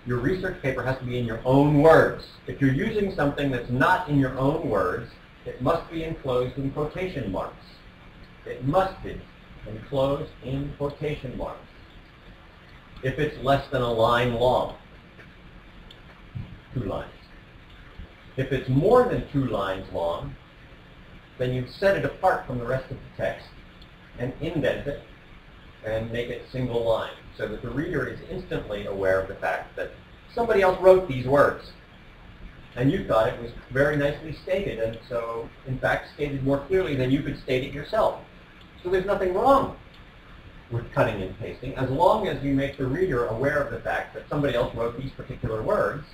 Your research paper has to be in your own words. If you're using something that's not in your own words, it must be enclosed in quotation marks. It must be enclosed in quotation marks. If it's less than a line long, 2 lines. If it's more than 2 lines long, then you set it apart from the rest of the text and indent it and make it single line so that the reader is instantly aware of the fact that somebody else wrote these words. And you thought it was very nicely stated, and so, in fact, stated more clearly than you could state it yourself. So there's nothing wrong with cutting and pasting, as long as you make the reader aware of the fact that somebody else wrote these particular words,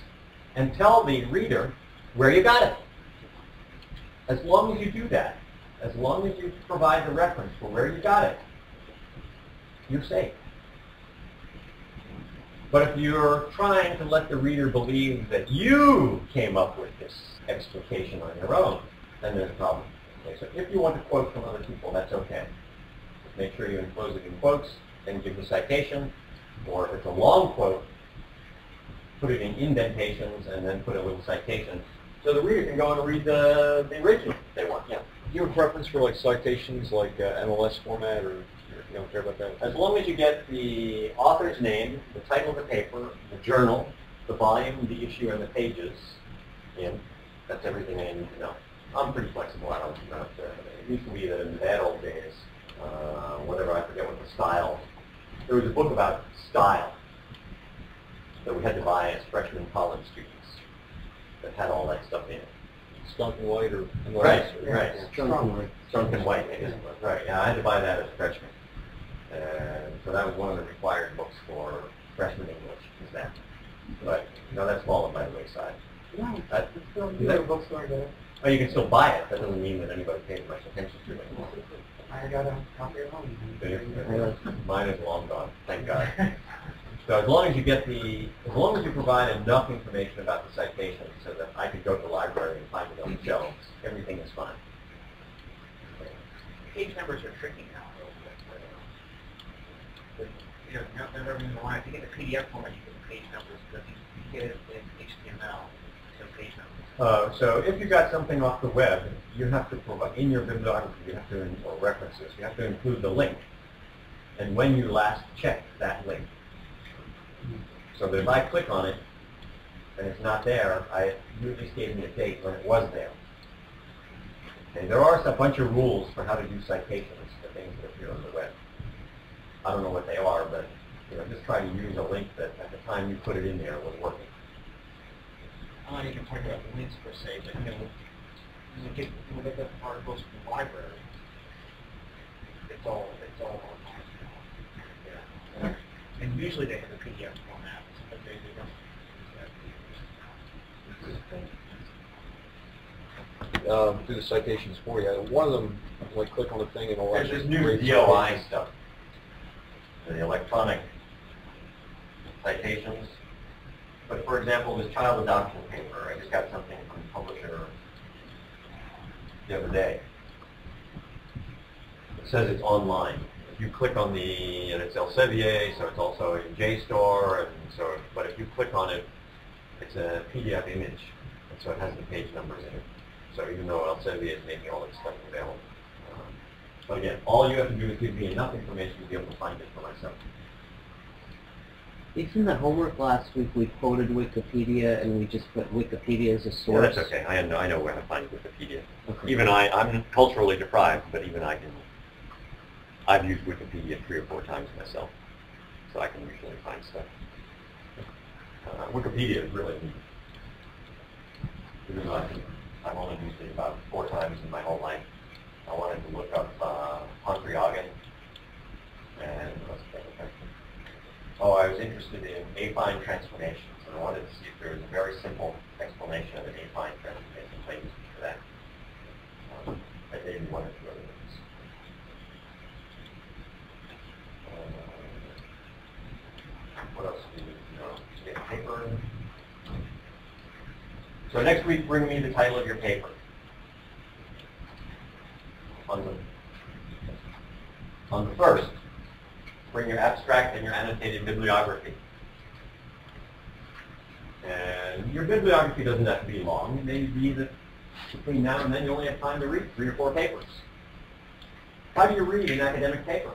and tell the reader where you got it. As long as you do that, as long as you provide the reference for where you got it, you're safe. But if you're trying to let the reader believe that you came up with this explication on your own, then there's a problem. Okay, so if you want to quote from other people, that's okay. Just make sure you enclose it in quotes, then give the citation, or if it's a long quote, put it in indentations and then put a little citation so the reader can go and read the original if they want. Yeah. Do you have a preference for like citations like MLS format, or you don't care about that? As long as you get the author's name, the title of the paper, the journal, the volume, the issue, and the pages in, that's everything I need to know. I'm pretty flexible. I don't it used to be that in the bad old days, whatever, I forget what the style. There was a book about style that we had to buy as freshman college students that had all that stuff in it. Skunk and White or MLS? Right, or, right. Skunk and White, maybe. Right, yeah, I had to buy that as a freshman. And so that was one of the required books for freshman English, is that. But, that's fallen by the wayside. No, it's still a bookstore there. Oh, you can still buy it. That doesn't mean that anybody pays much attention to it anymore. I got a copy at home. Mine is long gone, thank God. So as long as you provide enough information about the citation so that I could go to the library and find it on the shelves, everything is fine. Page numbers are tricky now. Never in the line. If you get the PDF format, you get the page numbers. But if you get it in HTML, so page numbers. So if you got something off the web, you have to provide, in your bibliography, you have to, or references, you have to include the link. And when you last checked that link. So that if I click on it and it's not there, I usually gave me a date when it was there. Okay, there are a bunch of rules for how to do citations for things that appear on the web. I don't know what they are, but just try to use a link that at the time you put it in there was working. I don't know if you can talk about the links per se, but you get the articles from the library. It's all online now. Yeah. And usually they have a PDF format, but they don't. Do the citations for you. One of them, like click on the thing and all that. There's this new DOI stuff. The electronic citations. But for example, this child adoption paper, I just got something from the publisher the other day. It says it's online. If you click on the, and it's Elsevier, so it's also in JSTOR, and so, but if you click on it, it's a PDF image, and so it has the page numbers in it. So even though Elsevier is making all this stuff available. But again, all you have to do is give me enough information to be able to find it for myself. Isn't the homework last week we quoted Wikipedia and we just put Wikipedia as a source? Yeah, that's okay. I know where to find Wikipedia. Okay. Even I'm culturally deprived, but even I can. I've used Wikipedia 3 or 4 times myself, so I can usually find stuff. Wikipedia is really neat. Even though I've only used it about 4 times in my whole life. I wanted to look up Pontryagin, and I was interested in affine transformations, and I wanted to see if there was a very simple explanation of an affine transformation. So I used it for that. I did 1 or 2 other things. What else do you need to know? Get a paper. So next week, bring me the title of your paper. On the first, bring your abstract and your annotated bibliography. your bibliography doesn't have to be long. It may be that between now and then you only have time to read 3 or 4 papers. How do you read an academic paper?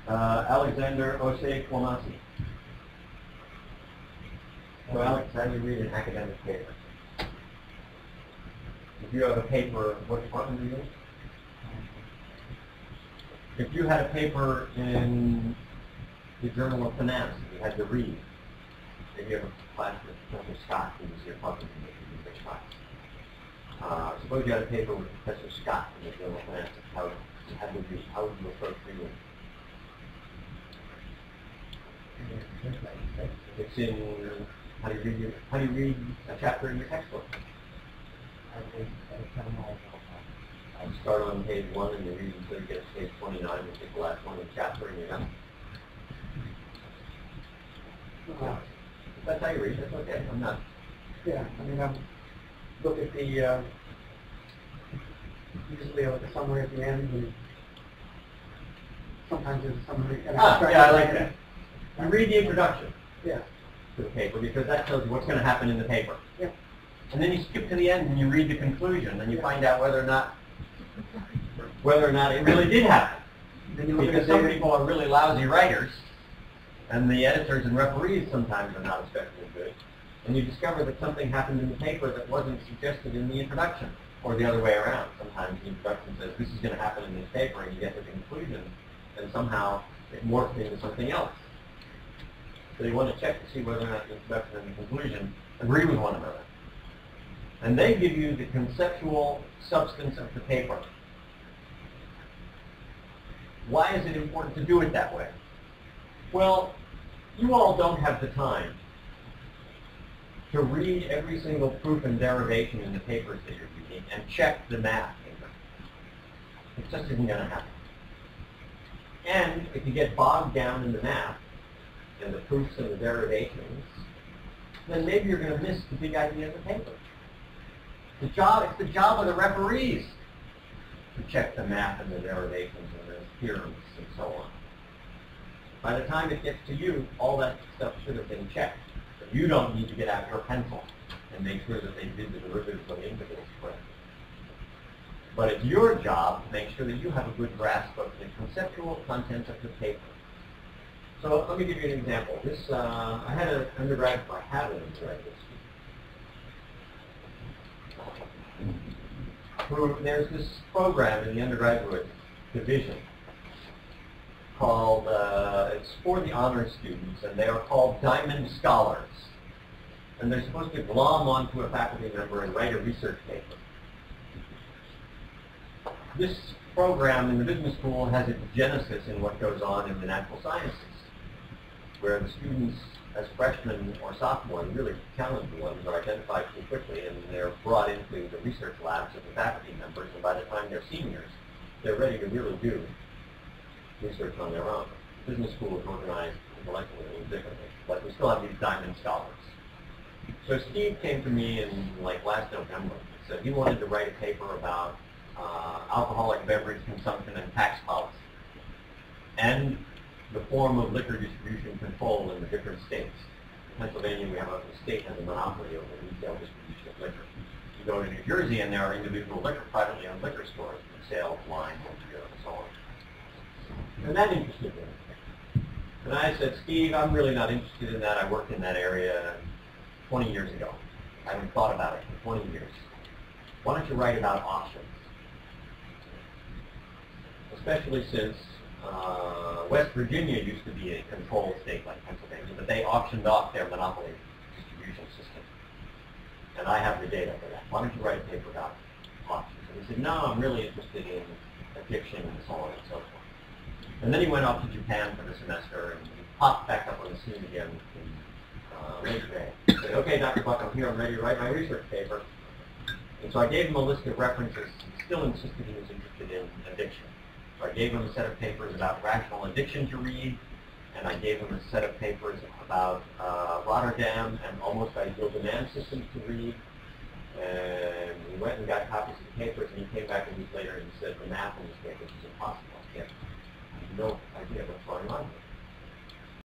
Alexander Osei-Kwamasi. So Alex, how do you read an academic paper? If you have a paper, what department are you in? If you had a paper in the Journal of Finance that you had to read, maybe you have a class with Professor Scott, who was your partner in the English class. Suppose you had a paper with Professor Scott in the Journal of Finance, how you had to read, how would you approach reading? It's in, how do you read a chapter in your textbook? You start on page 1 and you read until you get to page 29, and take the last one in the chapter and you're done. That's how you read. That's okay. I'm not. Yeah, I mean, look at the, usually like a summary at the end, and sometimes there's a summary. And Yeah, I like that. You read the introduction Yeah. to the paper because that tells you what's going to happen in the paper. Yeah. And then you skip to the end and you read the conclusion and you find out whether or not it really did happen. Then you look Because at some the people are really lousy writers, and the editors and referees sometimes are not especially good. And you discover that something happened in the paper that wasn't suggested in the introduction, or the other way around. Sometimes the introduction says this is going to happen in this paper, and you get to the conclusion, and somehow it morphed into something else. So you want to check to see whether or not the introduction and the conclusion agree with one another. And they give you the conceptual substance of the paper. Why is it important to do it that way? Well, you all don't have the time to read every single proof and derivation in the papers that you're reading and check the math in them. It just isn't going to happen. And if you get bogged down in the math and the proofs and the derivations, then maybe you're going to miss the big idea of the paper. It's the job of the referees to check the math and the derivations and the theorems and so on. By the time it gets to you, all that stuff should have been checked. But you don't need to get out your pencil and make sure that they did the derivatives of the integrals correctly. But it's your job to make sure that you have a good grasp of the conceptual content of the paper. So let me give you an example. I had an undergrad, there's this program in the undergraduate division called, it's for the honors students, and they are called Diamond Scholars. And they're supposed to glom onto a faculty member and write a research paper. This program in the business school has its genesis in what goes on in the natural sciences, where the students, as freshmen or sophomores, really talented ones, are identified pretty quickly, and they're brought into the research labs of the faculty members, and by the time they're seniors, they're ready to really do research on their own. The business school is organized intellectually a little differently, but we still have these diamond scholars. So Steve came to me in last November and said he wanted to write a paper about alcoholic beverage consumption and tax policy, and the form of liquor distribution control in the different states. In Pennsylvania, the state has a monopoly over retail distribution of liquor. You go to New Jersey, and there are individual privately owned liquor stores that sell wine, beer, and so on. And that interested me. And I said, Steve, I'm really not interested in that. I worked in that area 20 years ago. I haven't thought about it for 20 years. Why don't you write about auctions? Especially since West Virginia used to be a controlled state like Pennsylvania, but they auctioned off their monopoly distribution system. And I have the data for that. Why don't you write a paper about auctions? And he said, no, I'm really interested in addiction and so on and so forth. And then he went off to Japan for the semester and he popped back up on the scene again in late May. He said, okay, Dr. Buck, I'm here. I'm ready to write my research paper. And so I gave him a list of references. He still insisted he was interested in addiction. So I gave him a set of papers about rational addiction to read, and I gave him a set of papers about Rotterdam and almost ideal demand systems to read. And we went and got copies of the papers, and he came back a week later and he said, the math in these papers is impossible. I have no idea what's going on here.